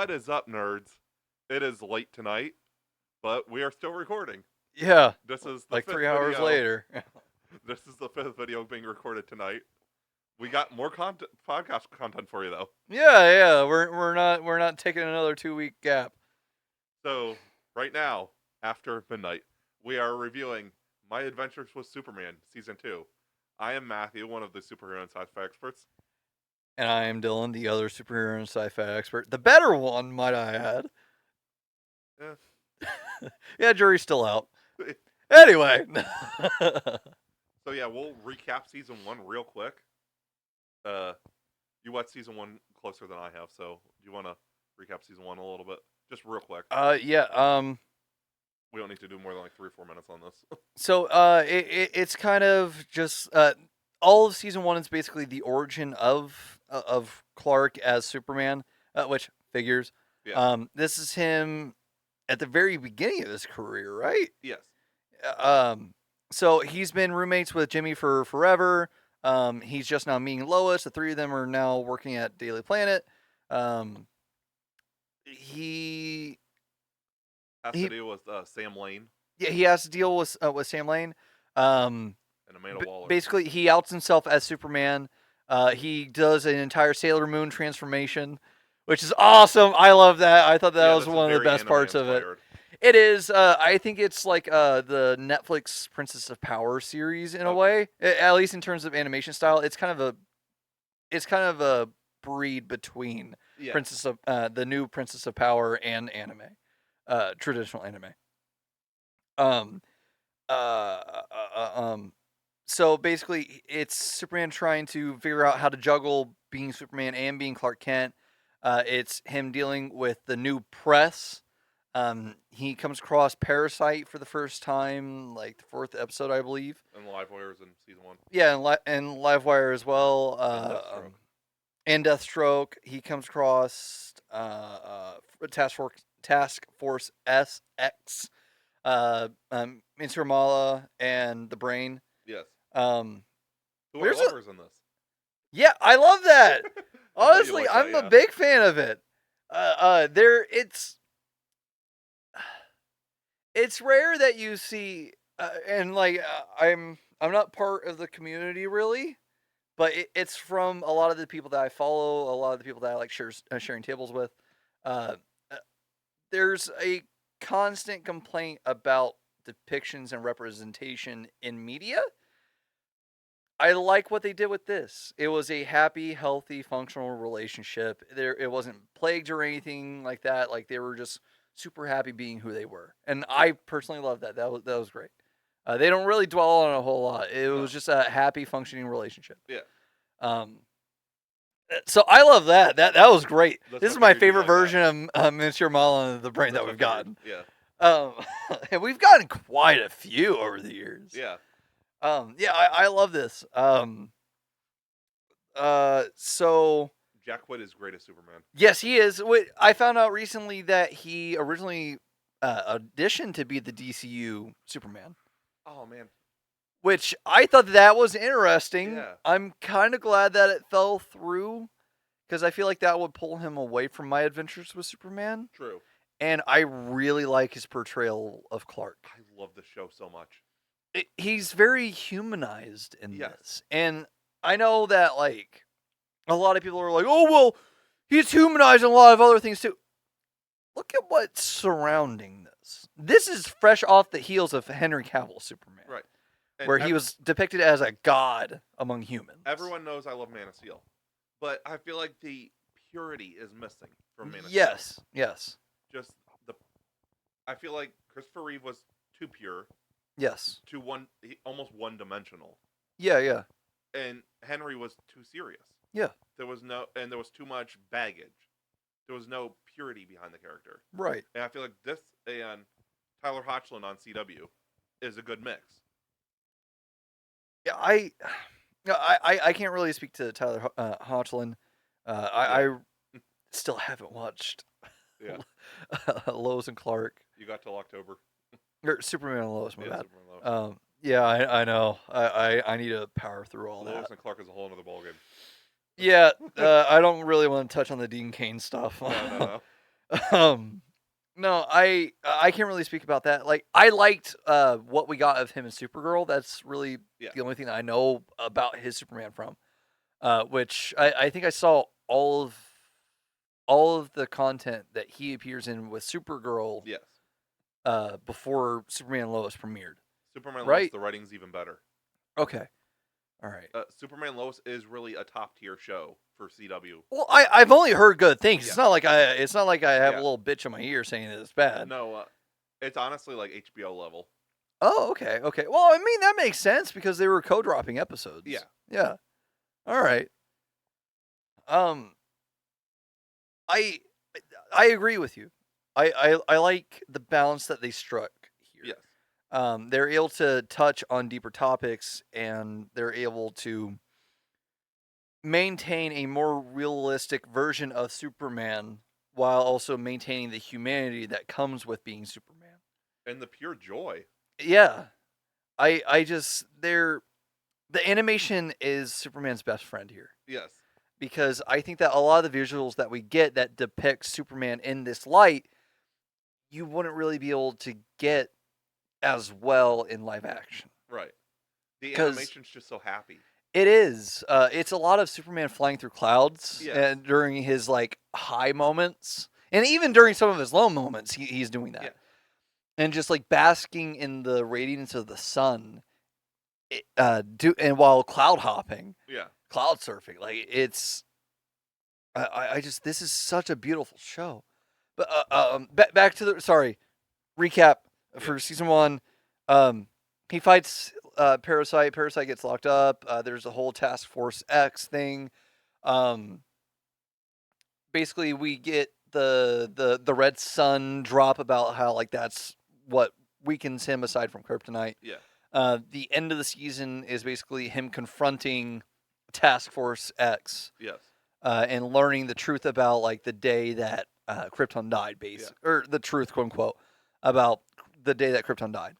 What is up, nerds? It is late tonight, but we are still recording. Yeah, This is the like fifth 3 hours video. later. This is the fifth video being recorded tonight. We got more podcast content for you though. Yeah, we're not taking another 2 week gap. So right now, after midnight, we are reviewing My Adventures with Superman Season 2. I am Matthew, one of the superhero and sci-fi experts. And I am Dylan, the other superhero and sci-fi expert, the better one, might I add. Yeah, jury's still out. Anyway. So yeah, we'll recap Season 1 real quick. You watched Season 1 closer than I have, so do you want to recap Season 1 a little bit? Just real quick. Yeah. We don't need to do more than like 3 or 4 minutes on this. So, it's kind of just all of Season 1 is basically the origin of Clark as Superman, which figures. Yeah. This is him at the very beginning of his career, right? Yes. So he's been roommates with Jimmy for forever. He's just now meeting Lois. The three of them are now working at Daily Planet. He has to deal with Sam Lane. Yeah, he has to deal with Sam Lane. And Amanda Waller. Basically, he outs himself as Superman. He does an entire Sailor Moon transformation, which is awesome. I love that. I thought that was one of the best parts of it. It is. I think it's like the Netflix Princess of Power series in a way, at least in terms of animation style. It's kind of a breed between Princess of the new Princess of Power and anime, traditional anime. So basically, it's Superman trying to figure out how to juggle being Superman and being Clark Kent. It's him dealing with the new press. He comes across Parasite for the first time, like the 4th episode, I believe. And Livewire is in Season 1. Yeah, and Livewire as well. And Deathstroke. He comes across Task Force SX. Mr. Mala and the Brain. Yes. Who are lovers in this? Yeah, I love that. Honestly, I'm a big fan of it. It's rare that you see, and like I'm not part of the community really, but it's from a lot of the people that I follow, a lot of the people that I like sharing tables with. There's a constant complaint about depictions and representation in media. I like what they did with this. It was a happy, healthy, functional relationship. It wasn't plagued or anything like that. Like they were just super happy being who they were, and I personally love that. That was great. They don't really dwell on it a whole lot. It was just a happy, functioning relationship. Yeah. So I love that. That was great. This is my favorite version of Mr. Mala and the Brain that we've gotten. Yeah. And we've gotten quite a few over the years. Yeah. I love this. So Jack White is great as Superman. Yes, he is. I found out recently that he originally auditioned to be the DCU Superman. Oh man. Which I thought that was interesting. Yeah. I'm kind of glad that it fell through, because I feel like that would pull him away from My Adventures with Superman. True. And I really like his portrayal of Clark. I love the show so much. He's very humanized in this. And I know that, like, a lot of people are like, oh, well, he's humanized in a lot of other things, too. Look at what's surrounding this. This is fresh off the heels of Henry Cavill's Superman. Right. And where he was depicted as a god among humans. Everyone knows I love Man of Steel. But I feel like the purity is missing from Man of Steel. Yes. Just I feel like Christopher Reeve was too pure. Yes. Almost one-dimensional. Yeah. And Henry was too serious. Yeah. There was too much baggage. There was no purity behind the character. Right. And I feel like this and Tyler Hoechlin on CW is a good mix. Yeah, I can't really speak to Tyler Hoechlin. I still haven't watched Lois and Clark. You got till October. Or Superman and Lois, my bad. Superman and Lois. Yeah, I know. I need to power through all that. Lois and Clark is a whole other ballgame. Yeah, I don't really want to touch on the Dean Cain stuff. No. No, I can't really speak about that. Like, I liked what we got of him in Supergirl. That's really the only thing that I know about his Superman from. Which I think I saw all of the content that he appears in with Supergirl. Yes. Before Superman and Lois premiered. Superman right? Lois, the writing's even better. Okay. All right. Superman Lois is really a top tier show for CW. Well, I've only heard good things. Yeah. It's not like I have a little bitch in my ear saying it's bad. No, it's honestly like HBO level. Oh, okay. Well, I mean that makes sense because they were co-dropping episodes. Yeah. All right. I agree with you. I like the balance that they struck here. Yes. They're able to touch on deeper topics, and they're able to maintain a more realistic version of Superman while also maintaining the humanity that comes with being Superman. And the pure joy. Yeah. The animation is Superman's best friend here. Yes. Because I think that a lot of the visuals that we get that depict Superman in this light, you wouldn't really be able to get as well in live action. Right. The animation's just so happy. It is. It's a lot of Superman flying through clouds and during his like high moments, and even during some of his low moments, he's doing that. Yeah. And just like basking in the radiance of the sun, and while cloud hopping, cloud surfing, like it's. This is such a beautiful show. But back to the recap for season 1. He fights Parasite. Parasite gets locked up. There's a whole Task Force X thing. Basically, we get the red sun drop about how like that's what weakens him aside from kryptonite. Yeah. The end of the season is basically him confronting Task Force X. Yes. And learning the truth about like the day that Krypton died, or the truth, quote unquote, about the day that Krypton died.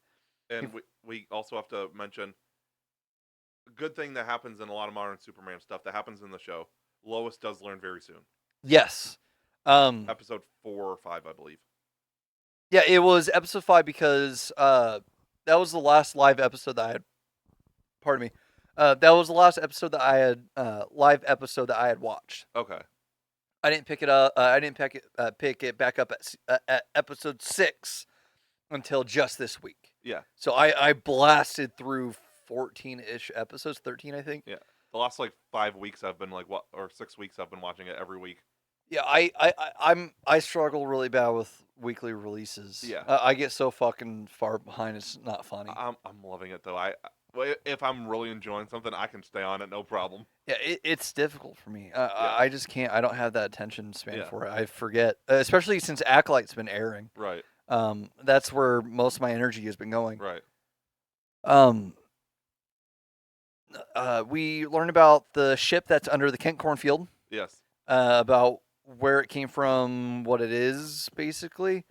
And we also have to mention a good thing that happens in a lot of modern Superman stuff that happens in the show. Lois does learn very soon. Yes. Episode 4 or 5, I believe. Yeah, it was episode 5 because that was the last live episode that I had. Pardon me. That was the last episode that I had live episode that I had watched. Okay. I didn't pick it up. I didn't pick it back up at episode 6 until just this week. Yeah. So I blasted through 14-ish episodes, 13 I think. Yeah. The last like 5 weeks I've been or 6 weeks I've been watching it every week. Yeah, I struggle really bad with weekly releases. Yeah. I get so fucking far behind. It's not funny. I'm loving it though. If I'm really enjoying something, I can stay on it, no problem. Yeah, it's difficult for me. I just can't. I don't have that attention span for it. I forget, especially since Acolyte's been airing. Right. That's where most of my energy has been going. Right. We learned about the ship that's under the Kent cornfield. Yes. About where it came from, what it is, basically.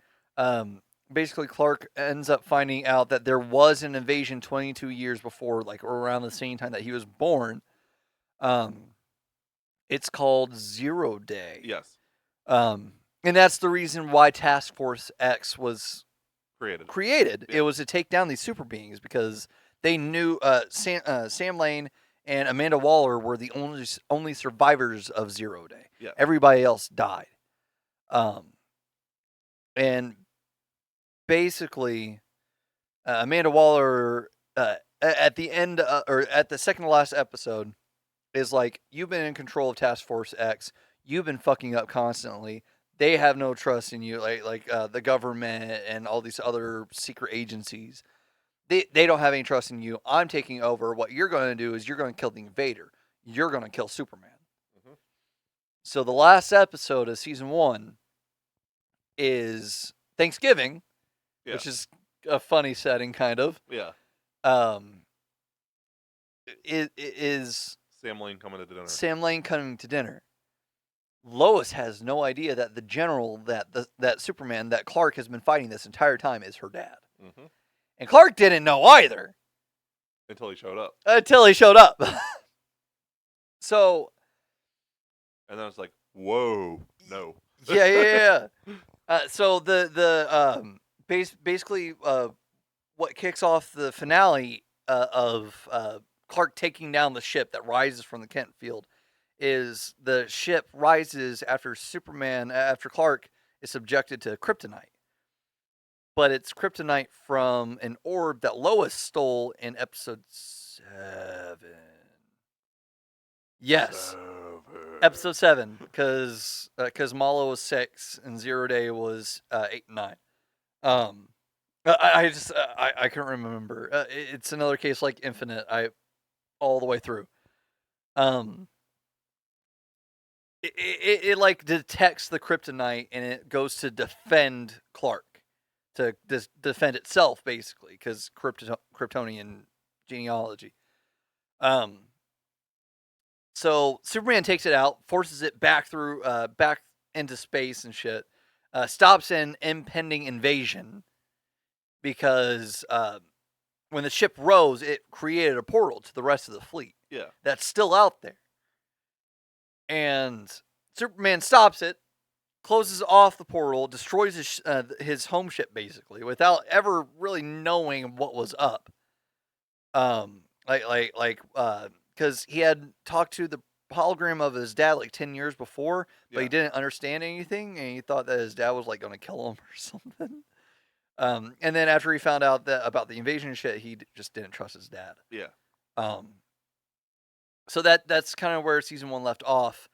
Basically, Clark ends up finding out that there was an invasion 22 years before, like around the same time that he was born. It's called Zero Day. Yes. And that's the reason why Task Force X was created. Yeah. It was to take down these super beings because they knew Sam Lane and Amanda Waller were the only survivors of Zero Day. Yeah. Everybody else died. And basically, Amanda Waller at the end or at the second to last episode is like, you've been in control of Task Force X. You've been fucking up constantly. They have no trust in you, like the government and all these other secret agencies. They don't have any trust in you. I'm taking over. What you're going to do is you're going to kill the invader. You're going to kill Superman. Mm-hmm. So the last episode of season 1 is Thanksgiving, which is a funny setting, kind of. Yeah. It is Sam Lane coming to dinner. Sam Lane coming to dinner. Lois has no idea that the general that Superman that Clark has been fighting this entire time is her dad. Mm-hmm. And Clark didn't know either. Until he showed up. So. And then it's like, whoa, no. Yeah. So basically what kicks off the finale of Clark taking down the ship that rises from the Kent field is the ship rises after Clark is subjected to kryptonite. But it's kryptonite from an orb that Lois stole in episode 7. Yes. Episode 7, because Malo was 6 and Zero Day was 8 and 9. I couldn't remember. It's another case like Infinite. All the way through. It like detects the kryptonite and it goes to defend Clark, to defend itself basically, because Kryptonian genealogy. So Superman takes it out, forces it back into space and shit, stops an impending invasion because when the ship rose, it created a portal to the rest of the fleet. Yeah, that's still out there. And Superman stops it, closes off the portal, destroys his home ship basically without ever really knowing what was up. Because he had talked to the hologram of his dad like 10 years before, but he didn't understand anything, and he thought that his dad was like going to kill him or something. And then after he found out about the invasion shit, he just didn't trust his dad. Yeah. So that's kind of where season 1 left off,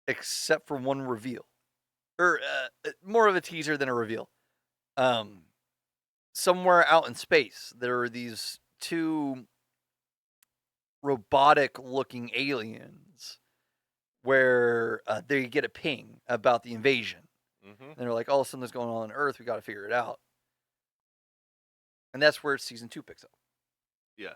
except for one reveal, or more of a teaser than a reveal. Somewhere out in space, there are these 2 robotic-looking aliens where they get a ping about the invasion. Mm-hmm. And they're like, oh, something's going on Earth. We got to figure it out. And that's where season 2 picks up. Yes.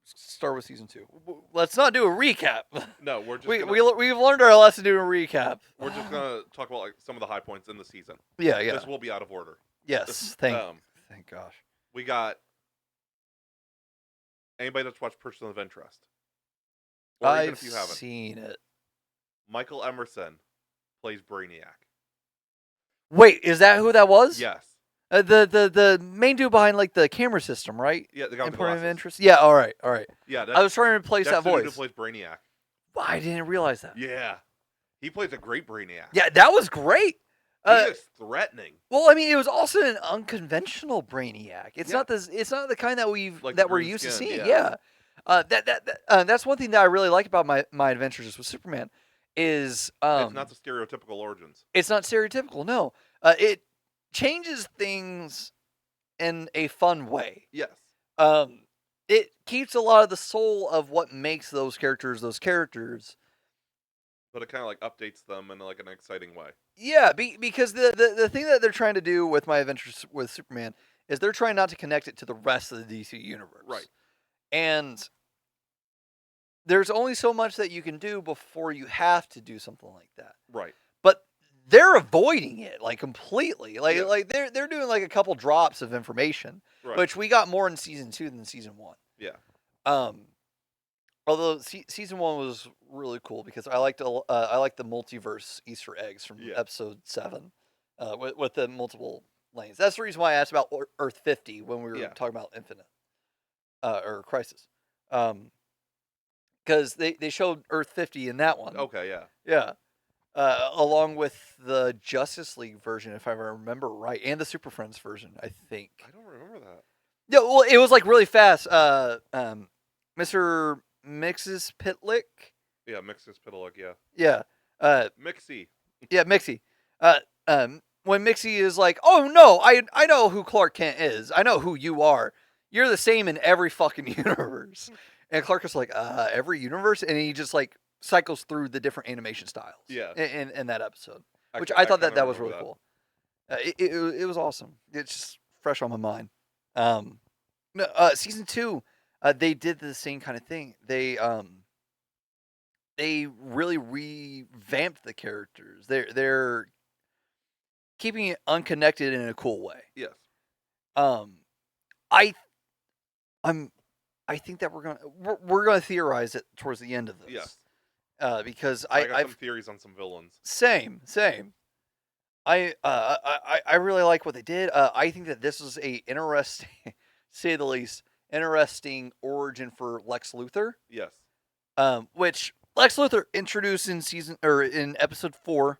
Start with season 2. Let's not do a recap. No, we're just we've learned our lesson doing a recap. We're just gonna talk about like some of the high points in the season. Yeah. This will be out of order. Yes. Thank gosh. We got anybody that's watched Person of Interest. Or I've if you haven't seen it. Michael Emerson plays Brainiac. Wait, is that who that was? Yes. The main dude behind like the camera system, right? Yeah, the guy with Point of interest. Yeah, all right. Yeah, I was trying to replace that voice. That's the dude who plays Brainiac. I didn't realize that. Yeah, he plays a great Brainiac. Yeah, that was great. He is threatening. Well, I mean, it was also an unconventional Brainiac. It's not this. It's not the kind that we're used to seeing. Yeah. That's one thing that I really like about my adventures with Superman is it's not the stereotypical origins. It's not stereotypical. No, it changes things in a fun way. Yes. It keeps a lot of the soul of what makes those characters. But it kind of like updates them in like an exciting way. Yeah, because the thing that they're trying to do with my adventures with Superman is they're trying not to connect it to the rest of the DC universe. Right. And there's only so much that you can do before you have to do something like that. Right. But they're avoiding it like completely. Like they're doing like a couple drops of information, which we got more in season 2 than season 1. Yeah. Although season 1 was really cool because I liked the multiverse Easter eggs from episode 7, with the multiple lanes. That's the reason why I asked about Earth 50 when we were talking about Infinite, or Crisis, because they showed Earth 50 in that one. Okay, yeah, along with the Justice League version, if I remember right, and the Super Friends version, I think. I don't remember that. Yeah, well, it was like really fast. Mr. Mixes Pitlick. Yeah, Mixes Pitlick. Yeah. Yeah. Mixie. Yeah, Mixie. When Mixie is like, "Oh no, I know who Clark Kent is. I know who you are. You're the same in every fucking universe." And Clark is like, every universe, and he just like cycles through the different animation styles. Yeah. In that episode, which I thought that was really cool. It was awesome. It's just fresh on my mind. Season 2. They did the same kind of thing. They really revamped the characters. They're keeping it unconnected in a cool way. Yes. I think that we're gonna theorize it towards the end of this. Yes. Because I got some theories on some villains. Same. I really like what they did. I think that this is a interesting, say the least, interesting origin for Lex Luthor. Yes. Which Lex Luthor introduced in episode 4.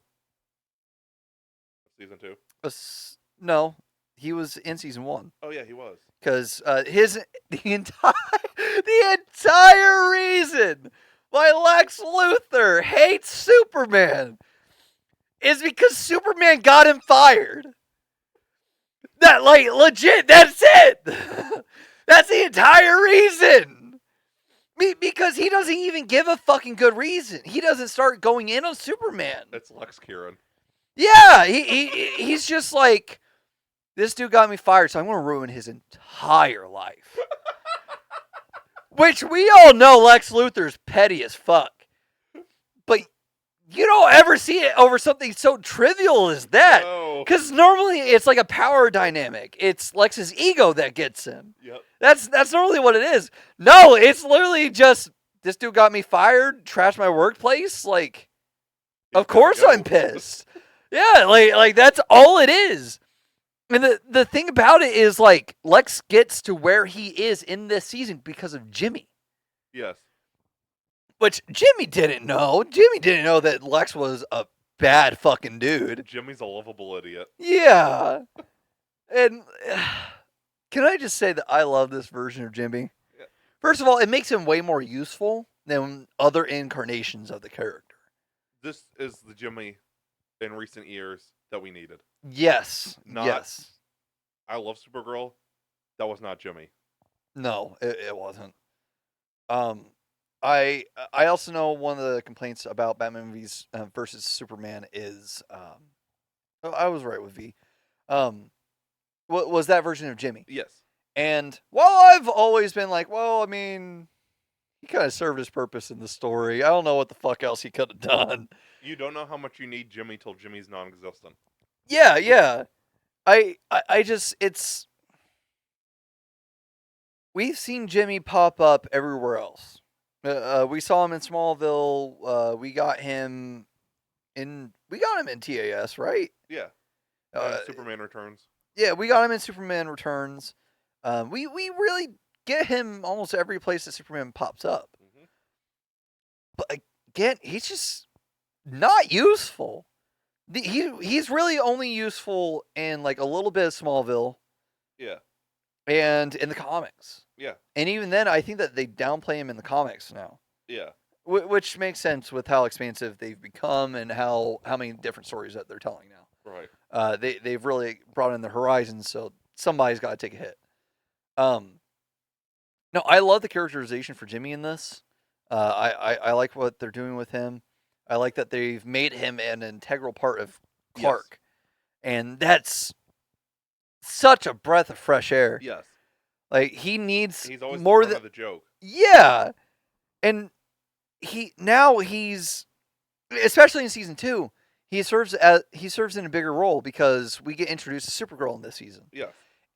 Season 2. No, he was in season 1. Oh yeah, he was. Because the entire reason why Lex Luthor hates Superman is because Superman got him fired. That, like, legit, that's it. That's the entire reason. Because he doesn't even give a fucking good reason. He doesn't start going in on Superman. It's Lex Kieran. Yeah, he's just like, this dude got me fired, so I'm going to ruin his entire life. Which we all know Lex Luthor's petty as fuck. But you don't ever see it over something so trivial as that. Because normally it's like a power dynamic. It's Lex's ego that gets him. Yep. That's normally what it is. No, it's literally just, this dude got me fired, trashed my workplace. Like, of course I'm pissed. Yeah, like that's all it is. And the thing about it is, like, Lex gets to where he is in this season because of Jimmy. Yes. Which Jimmy didn't know. Jimmy didn't know that Lex was a bad fucking dude. Jimmy's a lovable idiot. Yeah. And can I just say that I love this version of Jimmy? Yeah. First of all, it makes him way more useful than other incarnations of the character. This is the Jimmy in recent years that we needed. Yes. Yes. I love Supergirl. That was not Jimmy. No, it wasn't. I also know one of the complaints about Batman movies versus Superman is I was right with V. What was that version of Jimmy? Yes. And while I've always been like, well, I mean, he kind of served his purpose in the story. I don't know what the fuck else he could have done. You don't know how much you need Jimmy till Jimmy's non-existent. Yeah. I just, it's, we've seen Jimmy pop up everywhere else. We saw him in Smallville. We got him in TAS, right? Yeah. Superman Returns. Yeah, we got him in Superman Returns. We really get him almost every place that Superman pops up. Mm-hmm. But again, he's just not useful. He's really only useful in like a little bit of Smallville. Yeah. And in the comics. Yeah. And even then, I think that they downplay him in the comics now. Yeah. Which makes sense with how expansive they've become and how many different stories that they're telling now. Right. They've really brought in the horizons, so somebody's got to take a hit. No, I love the characterization for Jimmy in this. I like what they're doing with him. I like that they've made him an integral part of Clark. Yes. And that's such a breath of fresh air. Yes. Like, he needs he's always more than the joke. Yeah. And he's especially in season 2, he serves in a bigger role because we get introduced to Supergirl in this season. Yeah.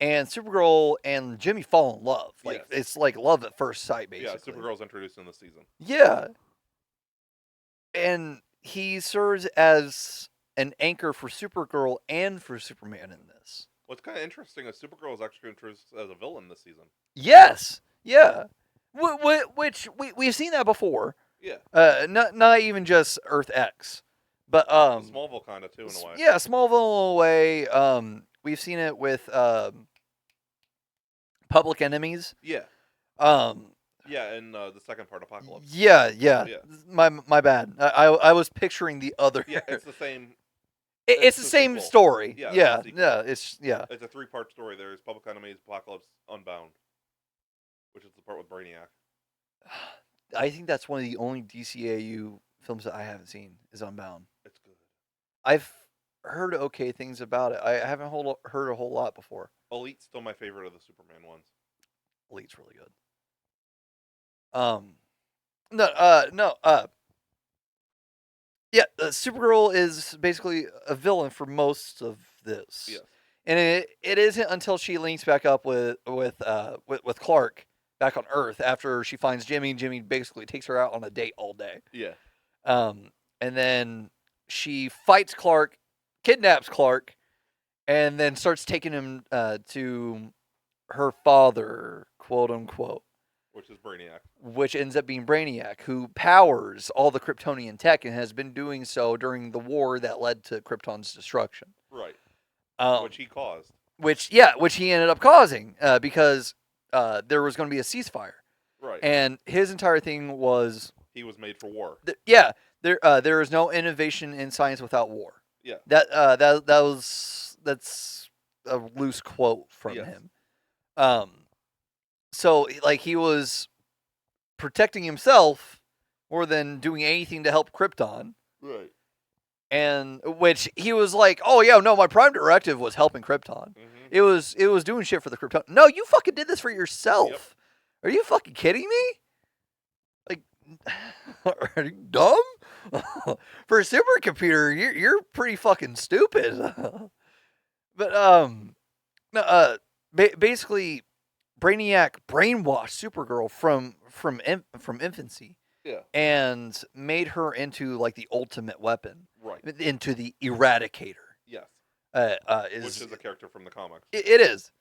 And Supergirl and Jimmy fall in love. Like, yes. It's like love at first sight, basically. Yeah, Supergirl's introduced in this season. Yeah. And he serves as an anchor for Supergirl and for Superman in this. What's kind of interesting is Supergirl is actually introduced as a villain this season. Yes. Yeah. Which we've seen that before. Yeah. Not even just Earth X. But Smallville kind of too in a way. Yeah, Smallville in a way. We've seen it with Public Enemies. Yeah. Yeah, in the second part, Apocalypse. Yeah. My bad. I was picturing the other. Yeah, it's the same. It's the same story. Yeah. It's a 3-part story. There's Public Enemies, Apocalypse, Unbound, which is the part with Brainiac. I think that's one of the only DCAU films that I haven't seen is Unbound. It's good. I've heard okay things about it. I haven't heard a whole lot before. Elite's still my favorite of the Superman ones. Elite's really good. Yeah, Supergirl is basically a villain for most of this. Yes. And it isn't until she links back up with Clark back on Earth after she finds Jimmy. Jimmy basically takes her out on a date all day. Yeah. And then she fights Clark, kidnaps Clark, and then starts taking him to her father, quote unquote. Which is Brainiac. Which ends up being Brainiac, who powers all the Kryptonian tech and has been doing so during the war that led to Krypton's destruction. Right. Which he caused. Which he ended up causing because there was going to be a ceasefire. Right. And his entire thing was... He was made for war. There is no innovation in science without war. Yeah. That's a loose quote from him. So, like, he was protecting himself more than doing anything to help Krypton. Right. And which he was like, oh, yeah, no, my prime directive was helping Krypton. Mm-hmm. It was doing shit for the Krypton. No, you fucking did this for yourself. Yep. Are you fucking kidding me? Like, are you dumb? For a supercomputer, you're pretty fucking stupid. But basically, Brainiac brainwashed Supergirl from infancy, and made her into like the ultimate weapon, right? Into the Eradicator. Yes. Which is a character from the comics. It is.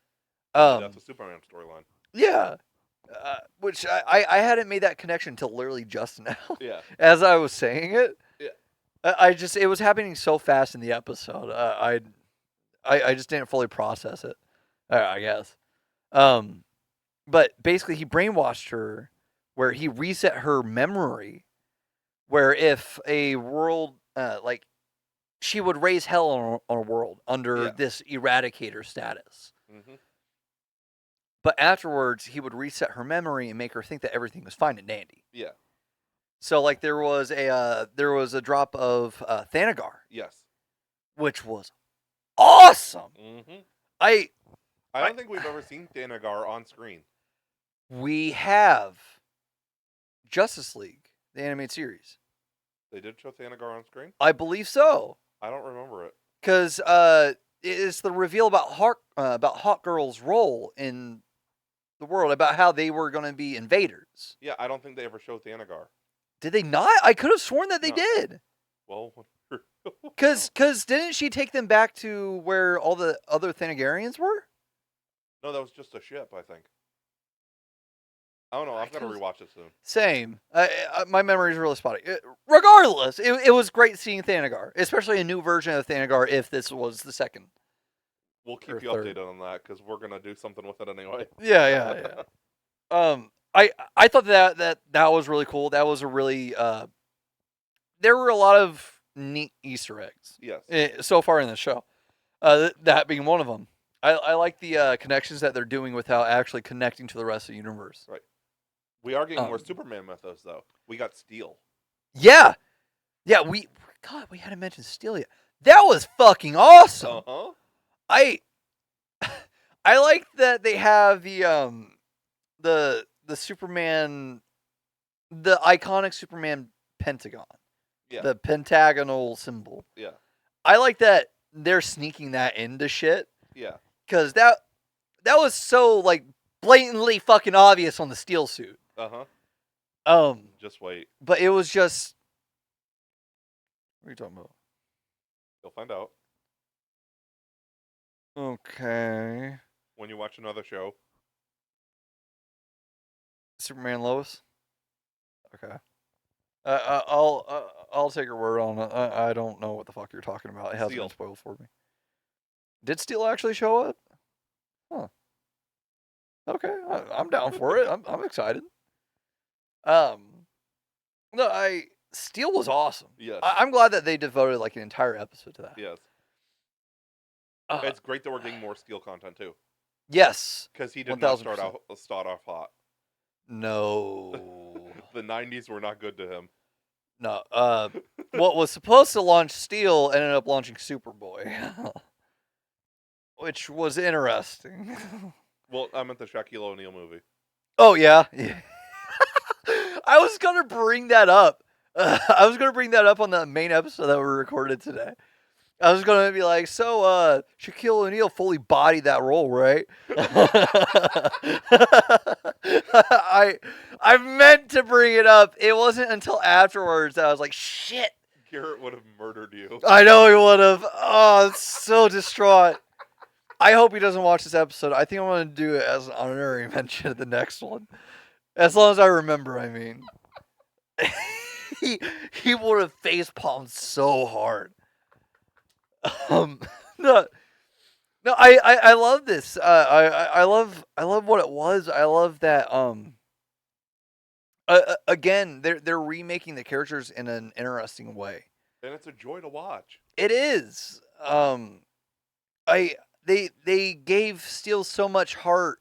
That's a Superman storyline. Yeah. Which I hadn't made that connection until literally just now. Yeah. As I was saying it. Yeah. It was happening so fast in the episode. I just didn't fully process it. I guess. But basically he brainwashed her where he reset her memory, where if a world, like, she would raise hell on a world under this Eradicator status. Mm-hmm. But afterwards, he would reset her memory and make her think that everything was fine and dandy. Yeah. So, like, there was a drop of Thanagar. Yes. Which was awesome. Mm-hmm. I don't think we've ever seen Thanagar on screen. We have Justice League, the animated series. They did show Thanagar on screen? I believe so. I don't remember it. Because it's the reveal about Hawkgirl's role in the world, about how they were going to be invaders. Yeah, I don't think they ever showed Thanagar. Did they not? I could have sworn that they did. Well, because didn't she take them back to where all the other Thanagarians were? No, that was just a ship, I think. I don't know. I've got to rewatch it soon. Same. My memory is really spotty. Regardless, it was great seeing Thanagar, especially a new version of Thanagar if this was the second. We'll keep you updated on that because we're going to do something with it anyway. Yeah. I thought that was really cool. That was a really... there were a lot of neat Easter eggs. Yes. So far in the show. That being one of them. I like the connections that they're doing without actually connecting to the rest of the universe. Right. We are getting more Superman mythos, though. We got Steel. Yeah. Yeah, we hadn't mentioned Steel yet. That was fucking awesome. Uh-huh. I like that they have the Superman, the iconic Superman pentagon. Yeah. The pentagonal symbol. Yeah. I like that they're sneaking that into shit. Yeah. Because that was so, like, blatantly fucking obvious on the Steel suit. Uh-huh. Just wait. But it was just... What are you talking about? You'll find out. Okay. When you watch another show. Superman Lois? Okay. I'll take your word on it. I don't know what the fuck you're talking about. It hasn't been spoiled for me. Did Steel actually show up? Huh. Okay, I'm down for it. I'm excited. No, Steel was awesome. Yes. I'm glad that they devoted like an entire episode to that. Yes. It's great that we're getting more Steel content too. Yes. Because he did not start off hot. No. The 90s were not good to him. No. What was supposed to launch Steel ended up launching Superboy. Which was interesting. Well, I meant the Shaquille O'Neal movie. Oh, yeah. I was going to bring that up. I was going to bring that up on the main episode that we recorded today. I was going to be like, so, Shaquille O'Neal fully bodied that role, right? I meant to bring it up. It wasn't until afterwards that I was like, shit. Garrett would have murdered you. I know he would have. Oh, it's so distraught. I hope he doesn't watch this episode. I think I'm going to do it as an honorary mention of the next one. As long as I remember, I mean. he would have facepalmed so hard. No, I love this. I love what it was. I love that. Again, they're remaking the characters in an interesting way, and it's a joy to watch. It is. They gave Steel so much heart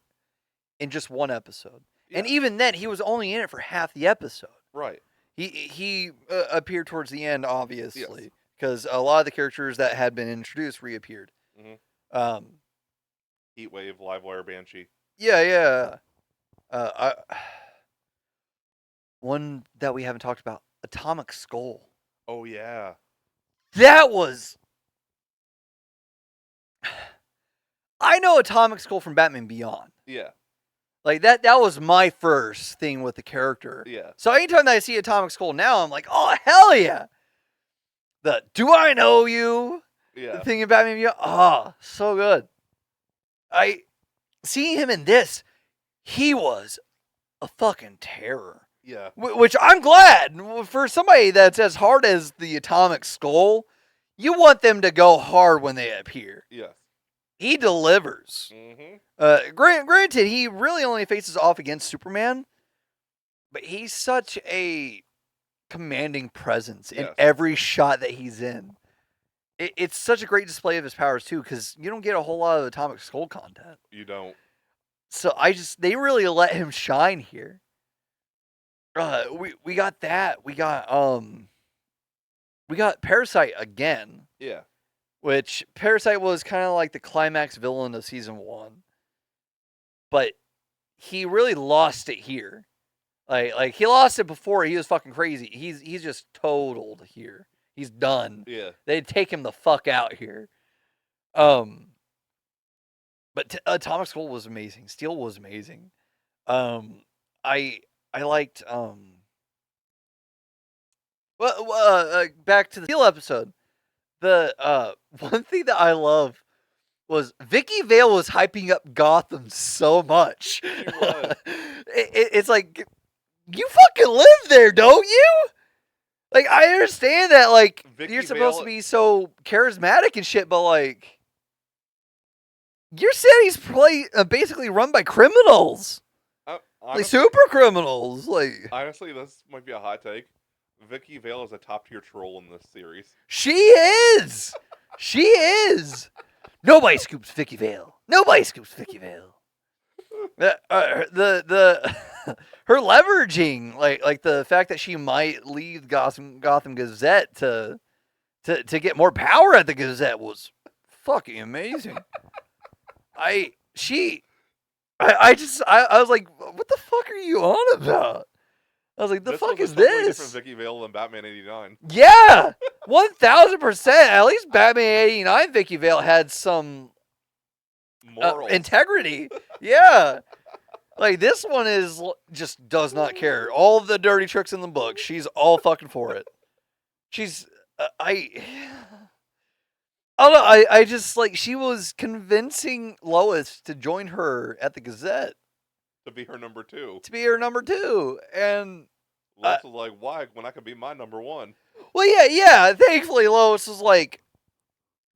in just one episode, and even then, he was only in it for half the episode. Right. He appeared towards the end, obviously, because a lot of the characters that had been introduced reappeared. Mm-hmm. Heatwave, Livewire, Banshee. Yeah. One that we haven't talked about, Atomic Skull. Oh yeah. That was. I know Atomic Skull from Batman Beyond. Yeah. Like that was my first thing with the character. Yeah. So anytime that I see Atomic Skull now, I'm like, oh hell yeah. The do I know you? Yeah. The thing in Batman Beyond. Oh, so good. Seeing him in this, he was a fucking terror. Yeah. Which I'm glad for somebody that's as hard as the Atomic Skull. You want them to go hard when they appear. Yes. He delivers. Mm-hmm. Granted, he really only faces off against Superman, but he's such a commanding presence in every shot that he's in. It's such a great display of his powers too, because you don't get a whole lot of Atomic Skull content. You don't. So they really let him shine here. We got that. We got Parasite again. Yeah. Which Parasite was kind of like the climax villain of season 1. But he really lost it here. Like he lost it before. He was fucking crazy. He's just totaled here. He's done. Yeah. They'd take him the fuck out here. But Atomic Skull was amazing. Steel was amazing. I liked back to the Steel episode. The one thing that I love was Vicky Vale was hyping up Gotham so much. She was. It's like, you fucking live there, don't you? Like, I understand that, like, Vicky you're supposed Vale... to be so charismatic and shit, but, like, your city's basically run by criminals. Honestly, like, super criminals. Like, honestly, this might be a hot take. Vicky Vale is a top-tier troll in this series. She is! She is! Nobody scoops Vicky Vale. Nobody scoops Vicky Vale. The her leveraging, like the fact that she might leave Gotham Gazette to get more power at the Gazette was fucking amazing. I was like, what the fuck are you on about? I was like, the fuck is this? Different Vicky Vale than Batman 89. Yeah, 1000%. At least Batman 89 Vicky Vale had some integrity. Yeah, like this one is just does not care. All the dirty tricks in the book, she's all fucking for it. She's I don't know. I just like she was convincing Lois to join her at the Gazette. To be her number 2. To be her number 2. And Lois was like, why? When I could be my number 1. Well, yeah. Thankfully, Lois was like,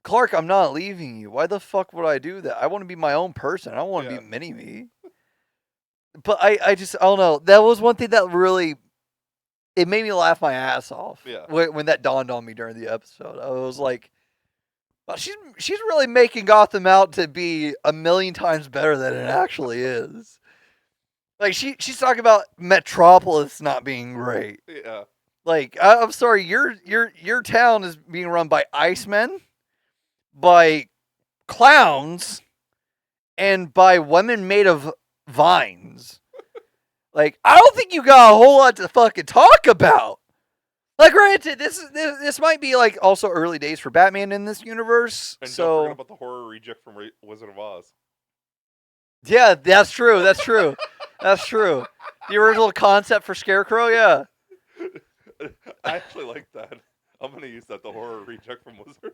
Clark, I'm not leaving you. Why the fuck would I do that? I want to be my own person. I don't want to be mini-me. But I don't know. That was one thing that really, it made me laugh my ass off. Yeah. When that dawned on me during the episode. I was like, well, she's really making Gotham out to be a million times better than it actually is. Like, she's talking about Metropolis not being great. Yeah. Like, I'm sorry, your town is being run by Icemen, by clowns, and by women made of vines. Like, I don't think you got a whole lot to fucking talk about. Like, granted, this might be, like, also early days for Batman in this universe. And so don't forget about the horror reject from Wizard of Oz. Yeah, that's true. That's true. That's true. The original concept for Scarecrow, yeah. I actually like that. I'm gonna use that, the horror reject from Wizard.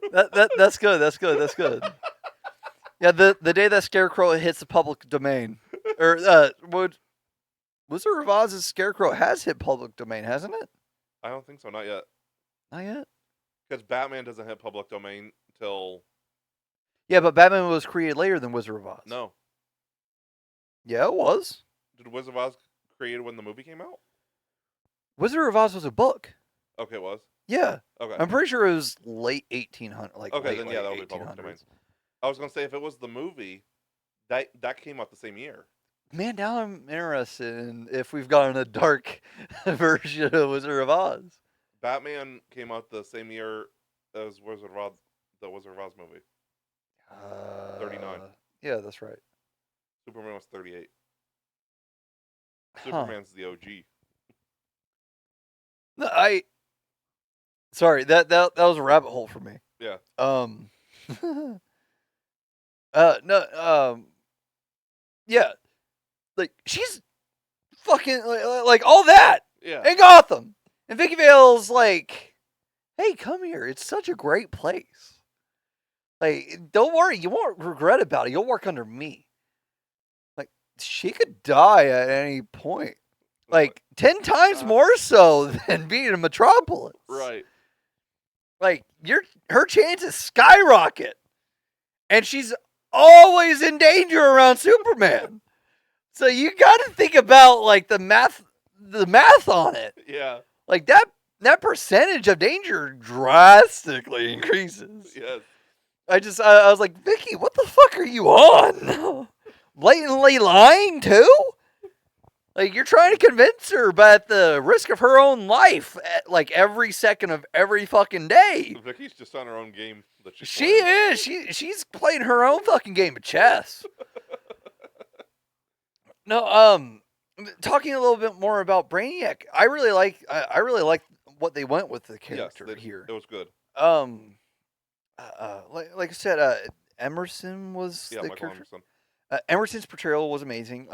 That's good. That's good. That's good. Yeah, the day that Scarecrow hits the public domain, or Wizard of Oz's Scarecrow has hit public domain, hasn't it? I don't think so. Not yet. Not yet. Because Batman doesn't hit public domain till. Yeah, but Batman was created later than Wizard of Oz. No. Yeah, it was. Did Wizard of Oz created when the movie came out? Wizard of Oz was a book. Okay, it was. Yeah. Okay. I'm pretty sure it was late 1800. Like okay, late, then late yeah, that would be public domain. I was gonna say if it was the movie, that came out the same year. Man, now I'm interested in if we've gotten a dark version of Wizard of Oz. Batman came out the same year as Wizard of Oz, the Wizard of Oz movie. 39. Yeah, that's right. Superman was 38. Superman's the OG. No, sorry, that was a rabbit hole for me. Yeah. Yeah, like she's fucking like all that. Yeah. In Gotham, and Vicky Vale's like, "Hey, come here. It's such a great place. Like, don't worry, you won't regret about it. You'll work under me." Like, she could die at any point. Like 10 times more so than being in Metropolis. Right. Like her chances skyrocket. And she's always in danger around Superman. So you gotta think about like the math on it. Yeah. Like that percentage of danger drastically increases. Yes. I was like, Vicky, what the fuck are you on? Blatantly lying too? Like, you're trying to convince her, but at the risk of her own life, like, every second of every fucking day. Vicky's just on her own game that she's She is. She's playing her own fucking game of chess. No, talking a little bit more about Brainiac, I really like what they went with the character here. It was good. Like I said, Emerson was the Michael character. Emerson. Emerson's portrayal was amazing.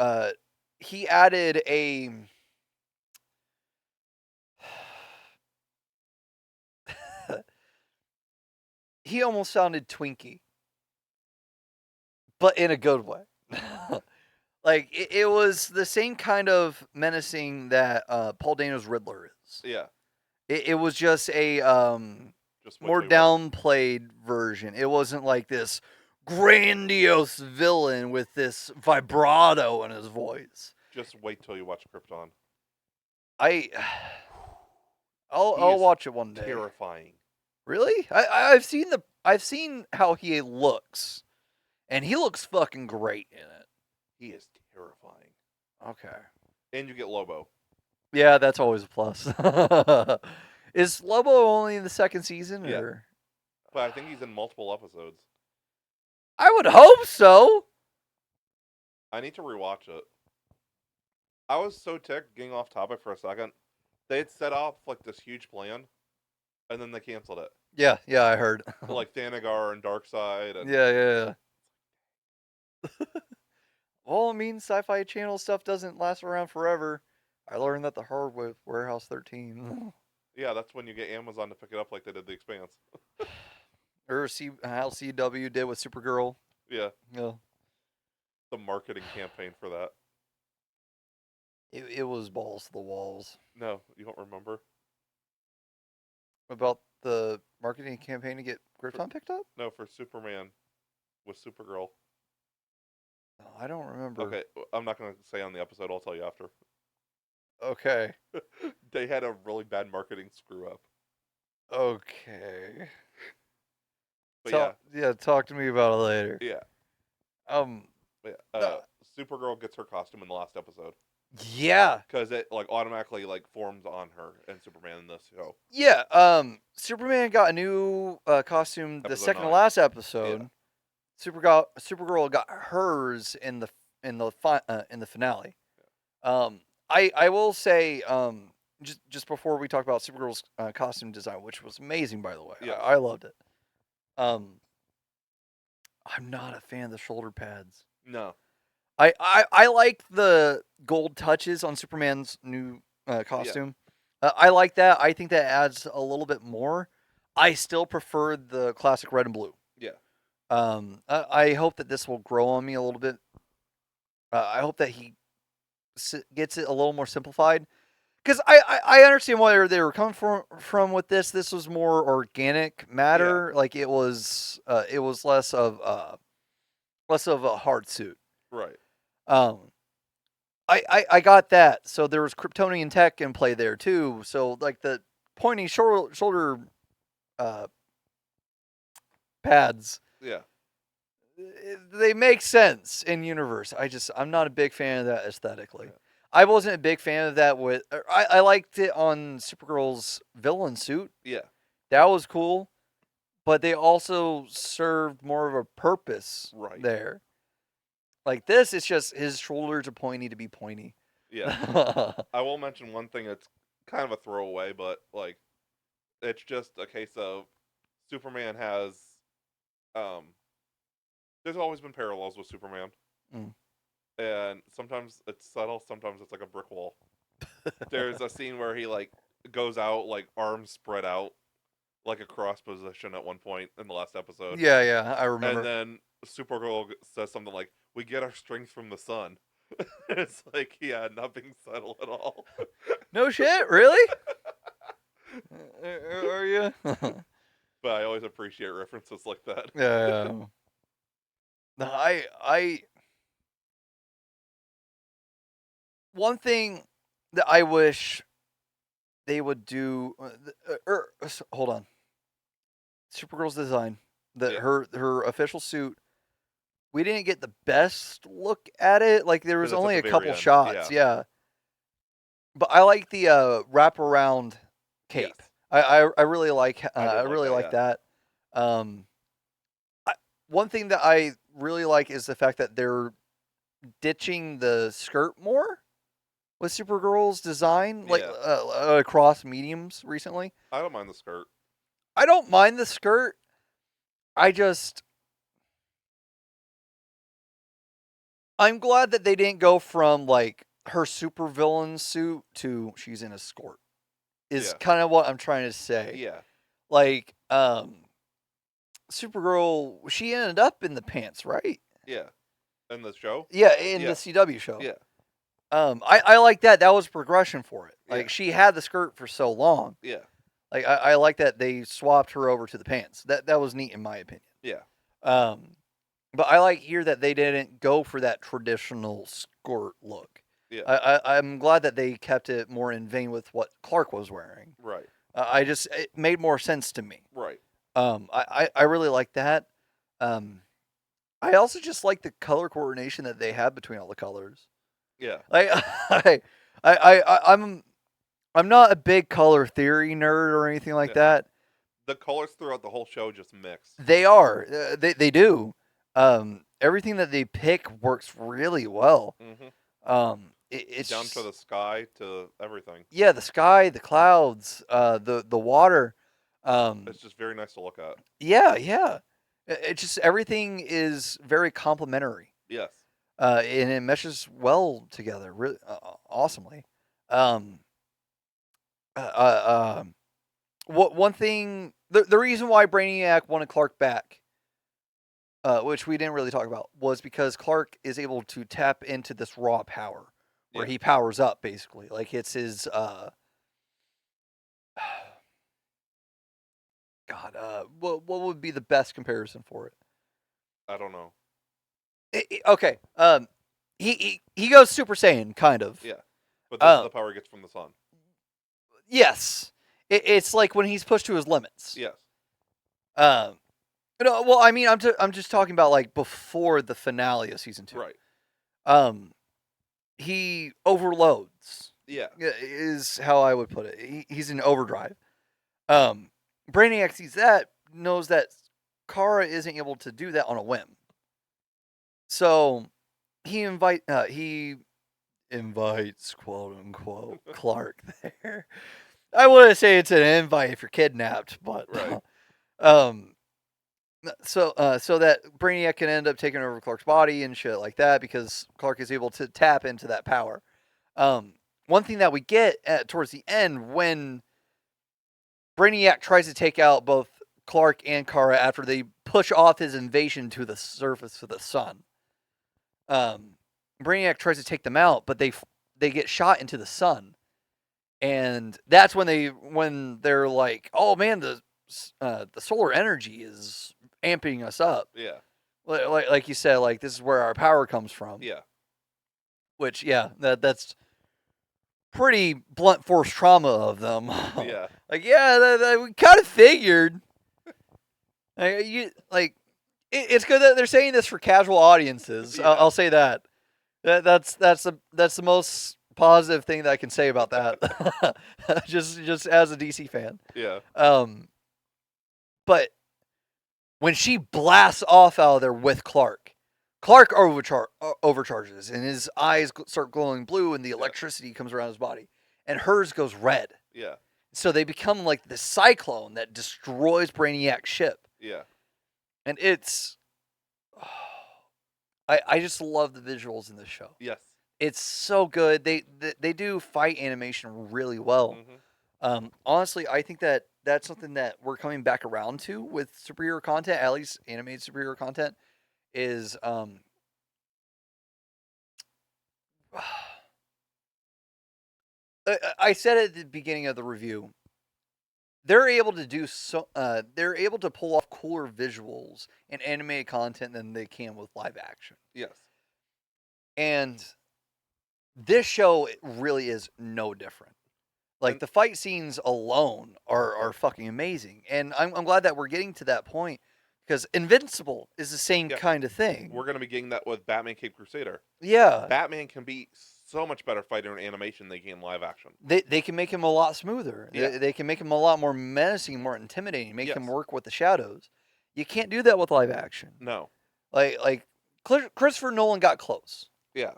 He added a he almost sounded Twinkie, but in a good way. Like it was the same kind of menacing that Paul Dano's Riddler is. Yeah. It was just a just more downplayed version. It wasn't like this grandiose villain with this vibrato in his voice. Just wait till you watch Krypton. I'll watch it one day. Terrifying. Really? I've seen how he looks, and he looks fucking great in it. He is terrifying. Okay. And you get Lobo. Yeah, that's always a plus. Is Lobo only in the second season? Yeah. Or? But I think he's in multiple episodes. I would hope so. I need to rewatch it. I was so ticked, getting off topic for a second. They had set off like this huge plan, and then they canceled it. Yeah, I heard. Like Thanagar and Darkseid. And... Yeah. Well, I mean, Sci-Fi Channel stuff doesn't last around forever. I learned that the hard with Warehouse 13. Yeah, that's when you get Amazon to pick it up like they did The Expanse. Or how CW did with Supergirl. Yeah. Yeah. The marketing campaign for that. It was balls to the walls. No, you don't remember? About the marketing campaign to get Krypton picked up? No, for Superman with Supergirl. No, I don't remember. Okay, I'm not going to say on the episode. I'll tell you after. Okay. They had a really bad marketing screw up. Okay. But yeah, talk to me about it later. Yeah. Supergirl gets her costume in the last episode. Yeah. Because it like automatically like forms on her and Superman in this show. Yeah. Superman got a new costume the second to last episode. Yeah. Supergirl got hers in the finale. Yeah. I will say just before we talk about Supergirl's costume design, which was amazing by the way. Yeah. I loved it. I'm not a fan of the shoulder pads. No. I like the gold touches on Superman's new costume. Yeah. I like that. I think that adds a little bit more. I still prefer the classic red and blue. Yeah. I hope that this will grow on me a little bit. I hope that he gets it a little more simplified. Because I understand where they were coming from with this. This was more organic matter. Like it was less of a hard suit. Right. I got that. So there was Kryptonian tech in play there too. So like the pointy shoulder pads. Yeah. They make sense in universe. I'm not a big fan of that aesthetically. Yeah. I wasn't a big fan of that with. I liked it on Supergirl's villain suit. Yeah. That was cool, but they also served more of a purpose there. Like this, it's just his shoulders are pointy to be pointy. Yeah. I will mention one thing that's kind of a throwaway, but like, it's just a case of Superman has, there's always been parallels with Superman. Mm. And sometimes it's subtle, sometimes it's like a brick wall. There's a scene where he like goes out, like arms spread out, like a cross position at one point in the last episode. Yeah, I remember. And then Supergirl says something like, "We get our strength from the sun." It's like, yeah, not being subtle at all. No shit, really? Are you? But I always appreciate references like that. Yeah. I one thing that I wish they would do. Hold on. Supergirl's design, her official suit. We didn't get the best look at it. Like there was only a couple shots. Yeah. But I like the wraparound cape. Yes. I really like. I really like that. One thing that I really like is the fact that they're ditching the skirt more with Supergirl's design, like across mediums recently. I don't mind the skirt. I don't mind the skirt. I'm glad that they didn't go from like her supervillain suit to she's in a skirt. Is kind of what I'm trying to say. Yeah. Like, Supergirl, she ended up in the pants, right? Yeah. In the show? Yeah, in the CW show. Yeah. I like that. That was progression for it. Like she had the skirt for so long. Yeah. Like I like that they swapped her over to the pants. That was neat in my opinion. Yeah. But I like here that they didn't go for that traditional skirt look. Yeah. I'm glad that they kept it more in vein with what Clark was wearing. Right. It made more sense to me. Right. I really like that. I also just like the color coordination that they have between all the colors. Yeah. I'm not a big color theory nerd or anything like that. The colors throughout the whole show just mix. They are. They do. Everything that they pick works really well. Mm-hmm. It's down to the sky, to everything. Yeah, the sky, the clouds, the water. It's just very nice to look at. Yeah. It's just everything is very complimentary. Yes. And it meshes well together, really awesomely. One thing, the reason why Brainiac wanted Clark back, which we didn't really talk about, was because Clark is able to tap into this raw power, where he powers up, basically. Like it's his, what would be the best comparison for it? I don't know. Okay. He goes Super Saiyan, kind of. Yeah. But this is the power he gets from the sun. Yes. It's like when he's pushed to his limits. Yes. No, well, I mean, I'm just talking about like before the finale of season 2. Right. He overloads. Yeah. Is how I would put it. He's in overdrive. Brainiac sees that, knows that Kara isn't able to do that on a whim. So he invites, quote unquote, Clark there. I wouldn't say it's an invite if you're kidnapped, but right. So that Brainiac can end up taking over Clark's body and shit like that, because Clark is able to tap into that power. One thing that we get towards the end, when Brainiac tries to take out both Clark and Kara after they push off his invasion to the surface of the sun. Brainiac tries to take them out, but they get shot into the sun, and that's when they're like, "Oh man, the solar energy is amping us up." Yeah. Like you said, like this is where our power comes from. Yeah. Which that's pretty blunt force trauma of them. Yeah. Like we kind of figured. It's good that they're saying this for casual audiences. Yeah. I'll say that. That's the most positive thing that I can say about that. just as a DC fan. Yeah. But when she blasts off out of there with Clark overcharges, and his eyes start glowing blue, and the electricity comes around his body, and hers goes red. Yeah. So they become like the cyclone that destroys Brainiac's ship. Yeah. And it's... I just love the visuals in this show. Yes. It's so good. They do fight animation really well. Mm-hmm. Honestly, I think that's something that we're coming back around to with superhero content, at least animated superhero content, is I said at the beginning of the review, they're able to pull off cooler visuals and animated content than they can with live action. Yes. And this show really is no different. Like, the fight scenes alone are fucking amazing. And I'm glad that we're getting to that point, because Invincible is the same kind of thing. We're going to be getting that with Batman Cape Crusader. Yeah. Batman can be so much better fighter in animation than they can live action. They can make him a lot smoother. Yeah. They can make him a lot more menacing, more intimidating, make him work with the shadows. You can't do that with live action. No. Like Christopher Nolan got close. Yeah.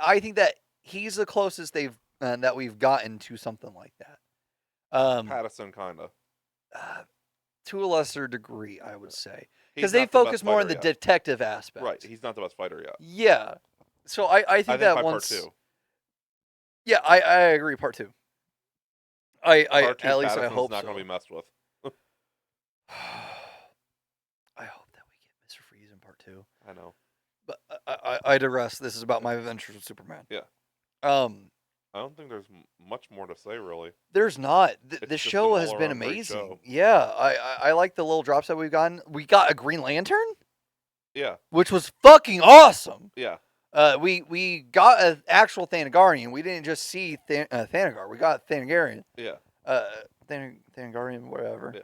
I think that he's the closest that we've gotten to something like that. Pattinson, kind of. To a lesser degree, I would say. Because they focus more on the detective aspect. Right. He's not the best fighter yet. Yeah. So I think that once... Part 2. Yeah, I agree, part 2. Part 2, at least Pattinson's I hope not going to be messed with. I hope that we get Mr. Freeze in part 2. I know. But I digress. This is about my adventures with Superman. Yeah. I don't think there's much more to say, really. There's not. The show has been amazing. Yeah, I like the little drops that we've gotten. We got a Green Lantern. Yeah. Which was fucking awesome. Yeah. We got an actual Thanagarian. We didn't just see Thanagar. We got Thanagarian. Yeah. Thanagarian, whatever.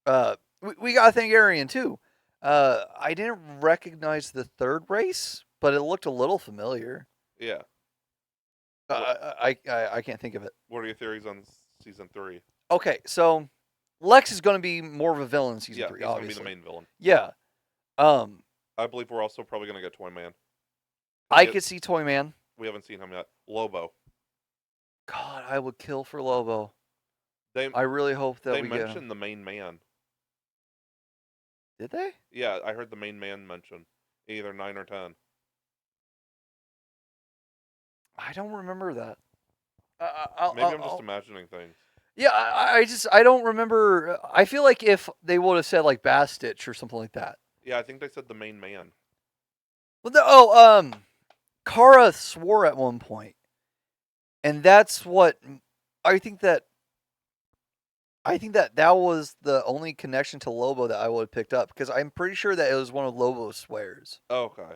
Yeah. We got a Thanagarian too. I didn't recognize the third race, but it looked a little familiar. Yeah. I can't think of it. What are your theories on season 3? Okay, so Lex is going to be more of a villain in season 3. Yeah, he's going to be the main villain. Yeah. I believe we're also probably going to get Toyman. I could see Toyman. We haven't seen him yet. Lobo. God, I would kill for Lobo. I really hope that we get him. They mentioned the main man. Did they? Yeah, I heard the main man mentioned. Either 9 or 10. I don't remember that. Maybe I'm just imagining things. Yeah, I don't remember. I feel like if they would have said like Bastitch or something like that. Yeah, I think they said the main man. Well, Kara swore at one point, and that's what I think that was the only connection to Lobo that I would have picked up, because I'm pretty sure that it was one of Lobo's swears. Okay.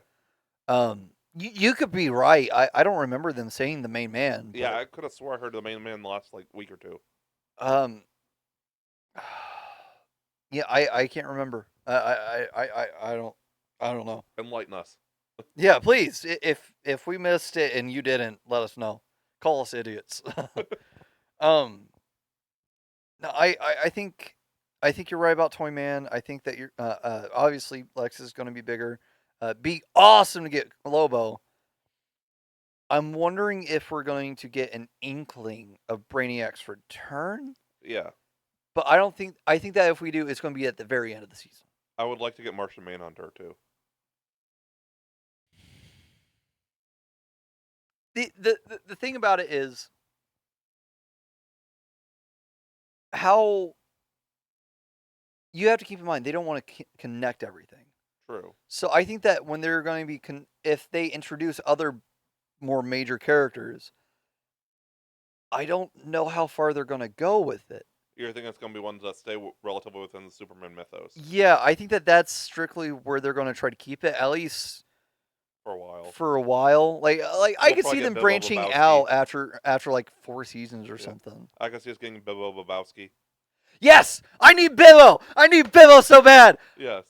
You could be right. I don't remember them saying the main man. Yeah, I could have swore I heard the main man the last week or two. Yeah, I can't remember. I don't know. Enlighten us. Yeah, please. If we missed it and you didn't, let us know. Call us idiots. No, I think you're right about Toyman. I think that you're obviously Lex is going to be bigger. Be awesome to get Lobo. I'm wondering if we're going to get an inkling of Brainiac's return. Yeah. But I think that if we do, it's going to be at the very end of the season. I would like to get Martian Manhunter too. The thing about it is, how you have to keep in mind they don't want to connect everything. True. So I think that when they're going to be if they introduce other more major characters, I don't know how far they're going to go with it. You think it's going to be ones that stay relatively within the Superman mythos? Yeah, I think that that's strictly where they're going to try to keep it, at least for a while. For a while, like I could see them branching out after like 4 seasons or something. I could see us getting Bilbo Babowski. Yes, I need Bilbo. I need Bilbo so bad. Yes,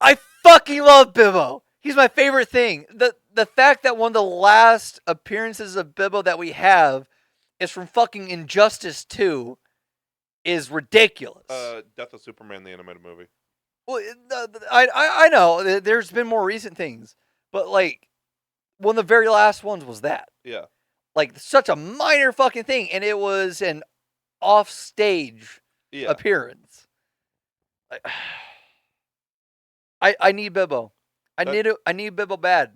I fucking love Bilbo. He's my favorite thing. The fact that one of the last appearances of Bilbo that we have is from fucking Injustice 2 is ridiculous. Death of Superman, the animated movie. Well, I know there's been more recent things, but like one of the very last ones was that. Yeah. Like such a minor fucking thing, and it was an off-stage appearance. I need Bilbo. I need Bilbo bad.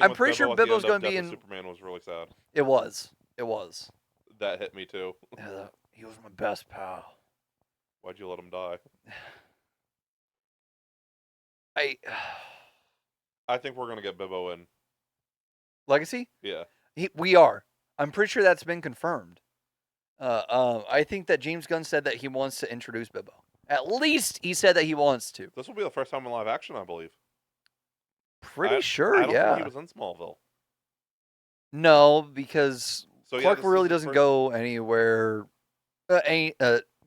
I'm pretty sure Bilbo's going to be in. Superman was really sad. It was. That hit me too. He was my best pal. Why'd you let him die? I think we're gonna get Bilbo in Legacy. Yeah, we are. I'm pretty sure that's been confirmed. I think that James Gunn said that he wants to introduce Bilbo. At least he said that he wants to. This will be the first time in live action, I believe. Pretty sure, I don't think he was in Smallville. No, because Clark really doesn't go anywhere.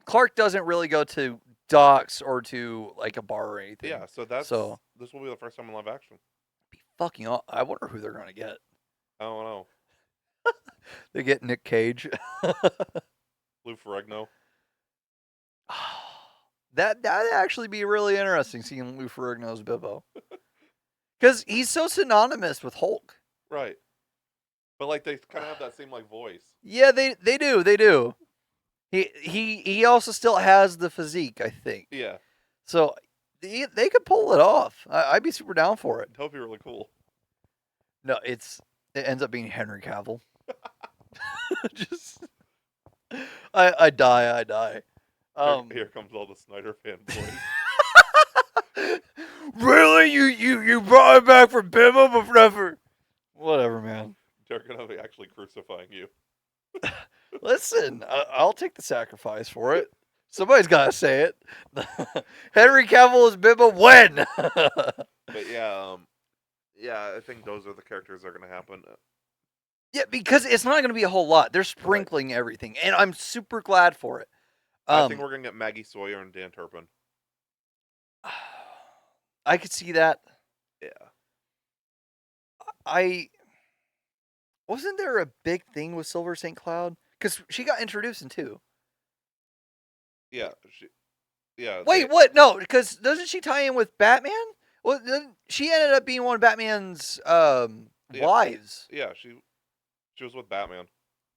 Clark doesn't really go to docks or to like a bar or anything. Yeah, so this will be the first time in live action. Be fucking awesome. I wonder who they're gonna get. I don't know. They get Nick Cage. Lou Ferrigno. That'd actually be really interesting seeing Lou Ferrigno's Bilbo. Because he's so synonymous with Hulk. Right. But like they kind of have that same like voice. Yeah, they do. He also still has the physique, I think. Yeah. So they could pull it off. I'd be super down for it. That would be really cool. No, it ends up being Henry Cavill. I die. Here comes all the Snyder fanboys. Really? You brought it back for Bilbo, but forever. Whatever, man. They're gonna be actually crucifying you. Listen, I'll take the sacrifice for it. Somebody's gotta say it. Henry Cavill is Bilbo when? But yeah, I think those are the characters that are gonna happen. Yeah, because it's not gonna be a whole lot. They're sprinkling everything, and I'm super glad for it. I think we're gonna get Maggie Sawyer and Dan Turpin. I could see that. Yeah. Wasn't there a big thing with Silver St. Cloud? Because she got introduced in 2. Yeah. Wait, what? No, because doesn't she tie in with Batman? Well, she ended up being one of Batman's wives. Yeah, she was with Batman.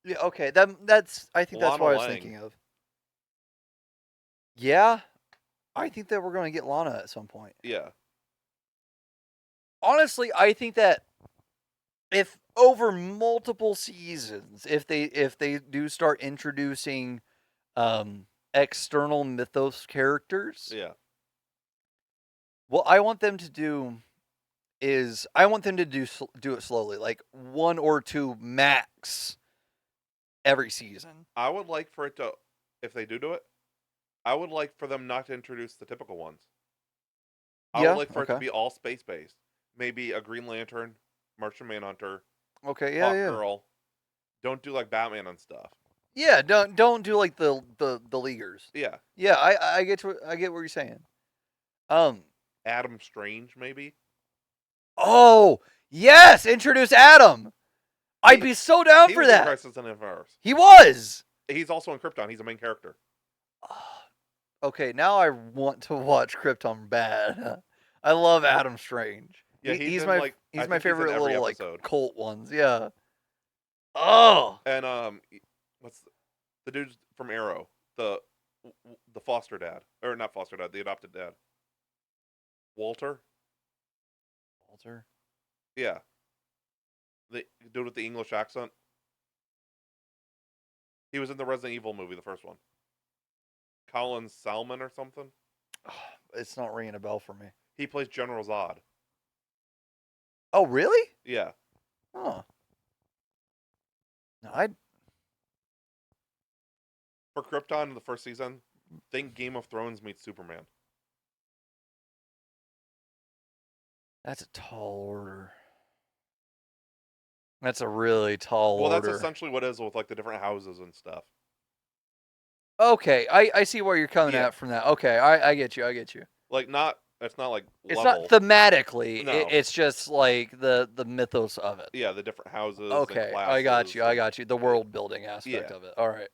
Yeah, okay. That's I think that's what I was thinking of. Yeah, I think that we're going to get Lana at some point. Yeah. Honestly, I think that if over multiple seasons, if they do start introducing external mythos characters, yeah. What I want them to do is do it slowly, like 1 or 2 max every season. I would like for it to, if they do it, I would like for them not to introduce the typical ones. I would like for it to be all space-based. Maybe a Green Lantern, Martian Manhunter, Hawkgirl. Don't do like Batman and stuff. Yeah, don't do like the Leaguers. Yeah. Yeah, I get what you're saying. Adam Strange, maybe. Oh yes, introduce Adam. I'd be so down for that. He was in Crisis on Infinite Earths. He was. He's also in Krypton. He's a main character. Okay, now I want to watch Krypton bad. I love Adam Strange. Yeah, he's my favorite little episode. Like cult ones. Yeah. Oh. And what's the dude from Arrow? The foster dad, or not foster dad, the adopted dad. Walter. Yeah. The dude with the English accent. He was in the Resident Evil movie, the first one. Colin Salmon or something. It's not ringing a bell for me. He plays General Zod. Oh, really? Yeah. Oh. No, I. For Krypton in the first season, think Game of Thrones meets Superman. That's a tall order. That's a really tall order. Well, that's essentially what it is with like the different houses and stuff. Okay, I see where you're coming at from that. Okay, I get you. I get you. Like it's not like it's level. not thematically. No. It's just like the mythos of it. Yeah, the different houses. Okay, and classes I got you. I got you. The world building aspect of it. All right.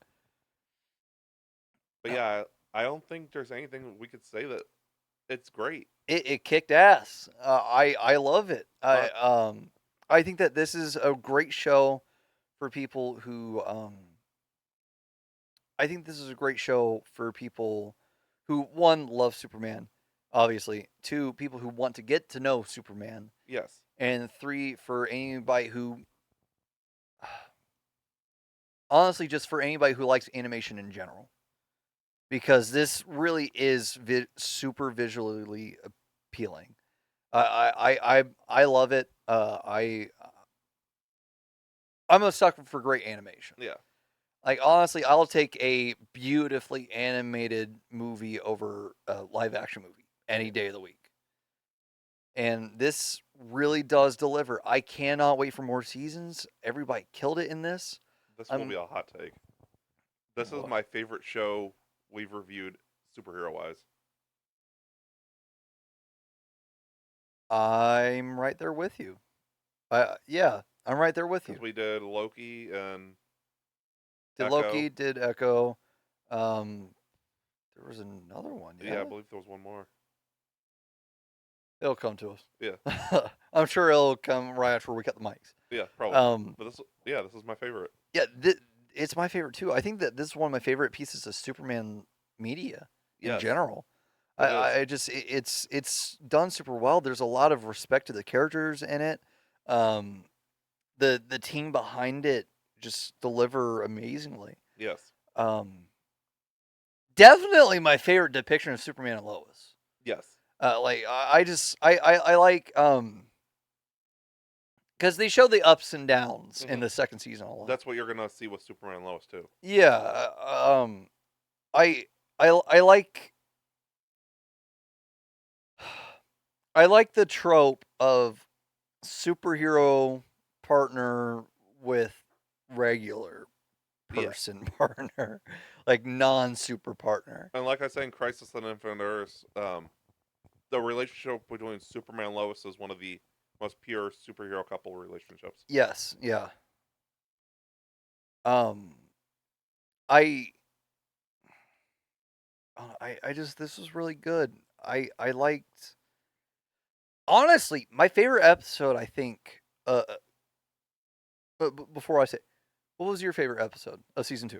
But yeah, I don't think there's anything we could say that it's great. It kicked ass. I love it. I think that this is a great show for people who I think this is a great show for people who, one, love Superman, obviously. Two, people who want to get to know Superman. Yes. And three, for anybody who, honestly, just for anybody who likes animation in general. Because this really is super visually appealing. I love it. I'm a sucker for great animation. Yeah. Like, honestly, I'll take a beautifully animated movie over a live action movie any day of the week. And this really does deliver. I cannot wait for more seasons. Everybody killed it in this. This will be a hot take. This is my favorite show we've reviewed superhero-wise. I'm right there with you. Yeah, I'm right there with you. We did Loki and Did Echo. Loki, did Echo. There was another one. Yeah, I believe there was one more. It'll come to us. Yeah. I'm sure it'll come right after we cut the mics. Yeah, probably. But this is my favorite. Yeah, it's my favorite too. I think that this is one of my favorite pieces of Superman media in general. It's done super well. There's a lot of respect to the characters in it. The team behind it just deliver amazingly. Yes. Definitely my favorite depiction of Superman and Lois. Yes. I like because they show the ups and downs in the second season a lot. That's what you're gonna see with Superman and Lois too. Yeah. I like I like the trope of superhero partner with regular person partner, like non-super partner. And like I say in Crisis on Infinite Earths, the relationship between Superman and Lois is one of the most pure superhero couple relationships. Yes, yeah. I just, this was really good. I liked, honestly, my favorite episode, I think, but before I say, what was your favorite episode of season 2?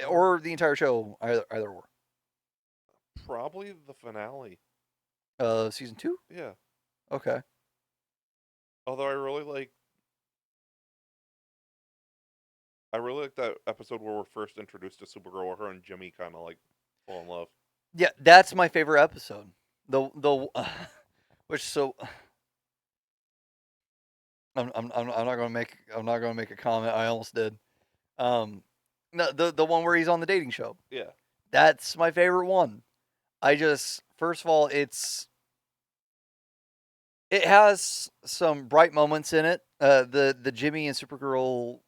Or the entire show, either or? Probably the finale. Season 2? Yeah. Okay. Although I really like that episode where we're first introduced to Supergirl, where her and Jimmy kind of like fall in love. Yeah, that's my favorite episode. Which so I'm not gonna make a comment. I almost did. No, the one where he's on the dating show. Yeah. That's my favorite one. First of all, it has some bright moments in it. The Jimmy and Supergirl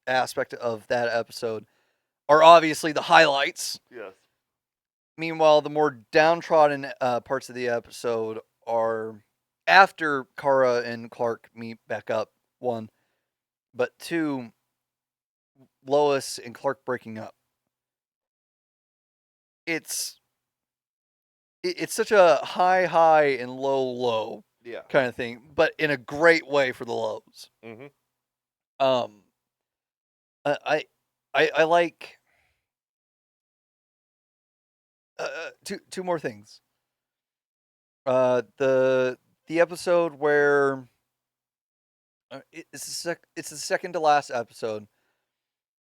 aspect of that episode are obviously the highlights. Yes. Meanwhile, the more downtrodden parts of the episode are after Kara and Clark meet back up, one, but two, Lois and Clark breaking up. It's such a high and low kind of thing, but in a great way for the lows. Mm-hmm. I like two more things. The episode where it's the second to last episode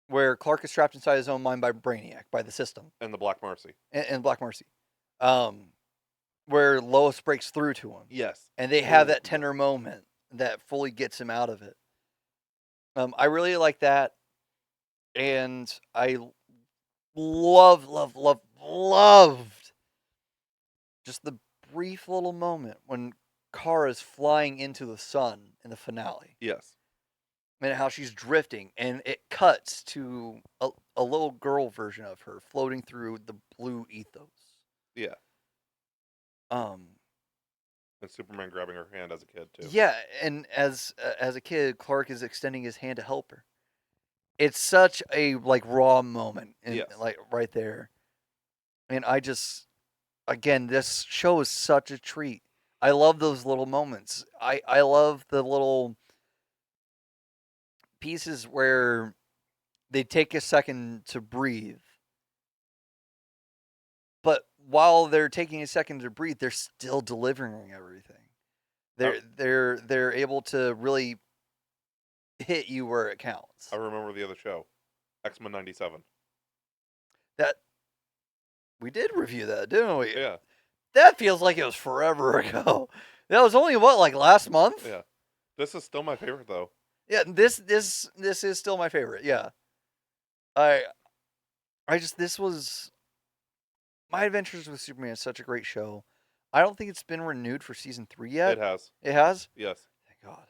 where Clark is trapped inside his own mind by Brainiac, by the system. And the Black Mercy. And Black Mercy. Where Lois breaks through to him. Yes. And they have that tender moment that fully gets him out of it. I really like that. And I loved just the brief little moment when Kara is flying into the sun in the finale. Yes. And how she's drifting, and it cuts to a little girl version of her floating through the blue ethos. Yeah. And Superman grabbing her hand as a kid too. Yeah, and as a kid, Clark is extending his hand to help her. It's such a raw moment, right there. And I just, again, this show is such a treat. I love those little moments. I love the little pieces where they take a second to breathe. But while they're taking a second to breathe, they're still delivering everything. They're able to really hit you where it counts. I remember the other show, X-Men 97. That we did review that, didn't we? Yeah. That feels like it was forever ago. That was only last month? Yeah. This is still my favorite though. Yeah, this is still my favorite. Yeah. This was My Adventures with Superman is such a great show. I don't think it's been renewed for season 3 yet. It has. It has? Yes. Thank God.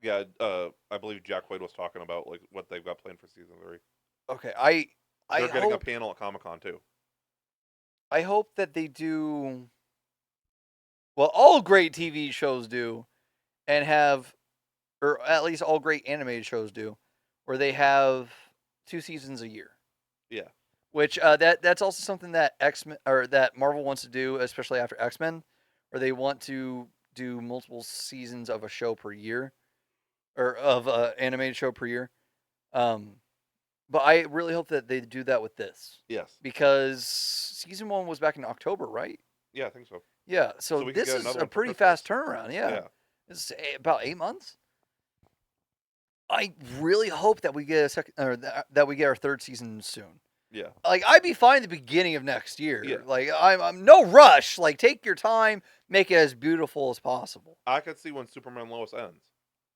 Yeah, I believe Jack Quaid was talking about what they've got planned for season 3. Okay, They're getting a panel at Comic-Con too. I hope that they do well, all great TV shows do, and have, or at least all great animated shows do, where they have 2 seasons a year. Yeah. Which that's also something that X-Men or that Marvel wants to do, especially after X-Men, where they want to do multiple seasons of a show per year, or of an animated show per year. But I really hope that they do that with this. Yes. Because season 1 was back in October, right? Yeah, I think so. Yeah, so this is a pretty fast turnaround. Yeah. It's about 8 months. I really hope that we get a second, or that we get our 3rd season soon. Yeah. I'd be fine at the beginning of next year. Yeah. I'm no rush. Take your time, make it as beautiful as possible. I could see when Superman Lois ends.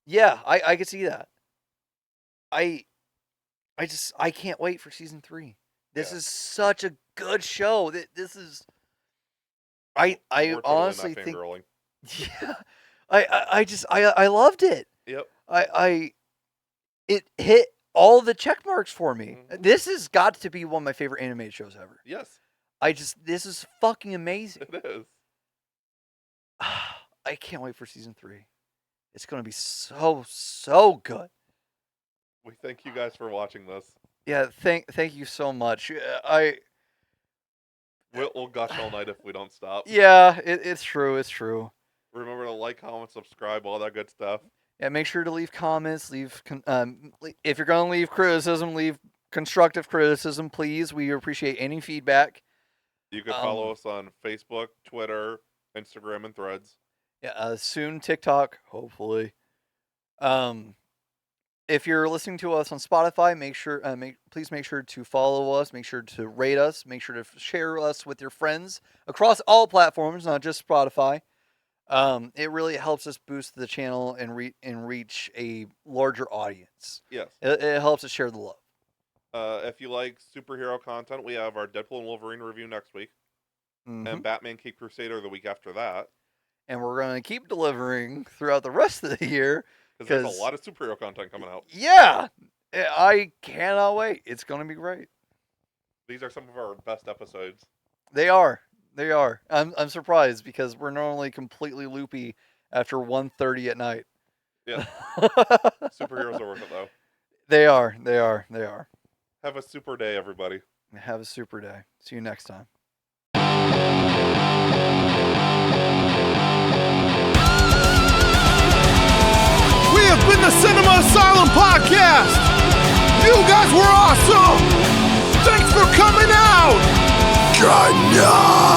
Yeah, I could see that. I can't wait for season 3. This is such a good show. This is. I honestly think. Yeah, I loved it. Yep. It hit all the check marks for me. Mm-hmm. This has got to be one of my favorite animated shows ever. Yes. This is fucking amazing. It is. I can't wait for season 3. It's going to be so good. We thank you guys for watching this. Yeah, thank you so much. We'll gush all night if we don't stop. Yeah, it's true. It's true. Remember to like, comment, subscribe, all that good stuff. Yeah, make sure to leave comments. If you're going to leave criticism, leave constructive criticism, please. We appreciate any feedback. You can follow us on Facebook, Twitter, Instagram, and Threads. Yeah, soon TikTok, hopefully. If you're listening to us on Spotify, please make sure to follow us. Make sure to rate us. Make sure to share us with your friends across all platforms, not just Spotify. It really helps us boost the channel and reach a larger audience. Yes. It helps us share the love. If you like superhero content, we have our Deadpool and Wolverine review next week. Mm-hmm. And Batman Cape Crusader the week after that. And we're going to keep delivering throughout the rest of the year. Because there's a lot of superhero content coming out. Yeah. I cannot wait. It's going to be great. These are some of our best episodes. They are. I'm surprised because we're normally completely loopy after 1:30 at night. Yeah. Superheroes are worth it, though. They are. Have a super day, everybody. Have a super day. See you next time. We have been the Cinema Asylum Podcast. You guys were awesome. Thanks for coming out. Good night.